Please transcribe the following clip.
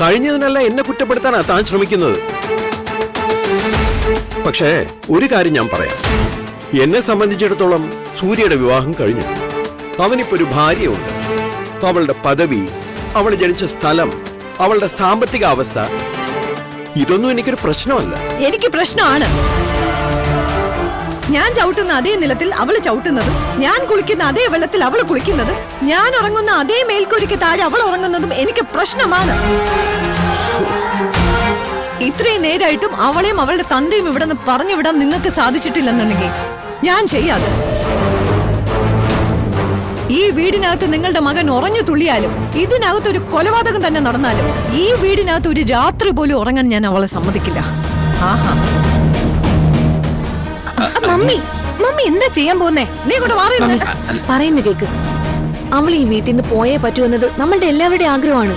കഴിഞ്ഞതിനല്ല എന്നെ കുറ്റപ്പെടുത്താനാ താൻ ശ്രമിക്കുന്നത്. പക്ഷേ ഒരു കാര്യം ഞാൻ പറയാം. എന്നെ സംബന്ധിച്ചിടത്തോളം സൂര്യയുടെ വിവാഹം കഴിഞ്ഞു. അവനിപ്പോ ഒരു ഭാര്യയുണ്ട്. അവളുടെ പദവി, അവൾ ജനിച്ച സ്ഥലം, അവളുടെ സാമ്പത്തിക അവസ്ഥ, ഇതൊന്നും എനിക്കൊരു പ്രശ്നമല്ല. എനിക്ക് പ്രശ്നമാണ്. ഞാൻ ചവിട്ടുന്ന അതേ നിലത്തിൽ അവള് ചവിട്ടുന്നതും, ഞാൻ കുളിക്കുന്ന അതേ വെള്ളത്തിൽ അവള് കുളിക്കുന്നതും, ഞാൻ ഉറങ്ങുന്ന അതേ മേൽക്കൂരിക്ക് താഴെ അവൾ ഉറങ്ങുന്നതും എനിക്ക് പ്രശ്നമാണ്. ഇത്രയും നേരായിട്ടും അവളെയും അവളുടെ തന്തയും ഇവിടെ നിന്ന് പറഞ്ഞു വിടാൻ നിങ്ങൾക്ക് സാധിച്ചിട്ടില്ലെന്നുണ്ടെങ്കിൽ ഞാൻ ചെയ്യാതെ. ഈ വീടിനകത്ത് നിങ്ങളുടെ മകൻ ഉറഞ്ഞു തുള്ളിയാലും, ഇതിനകത്ത് ഒരു കൊലപാതകം തന്നെ നടന്നാലും, ഈ വീടിനകത്ത് ഒരു രാത്രി പോലും ഉറങ്ങാൻ ഞാൻ അവളെ സമ്മതിക്കില്ല. ആഹാ, മമ്മി എന്താ ചെയ്യാൻ പോന്നേ? നീ കൂടെ മാറി പറയുന്ന കേക്ക്. അവൾ ഈ വീട്ടിൽ നിന്ന് പോയേ പറ്റുമെന്നത് നമ്മളുടെ എല്ലാവരുടെയും ആഗ്രഹമാണ്.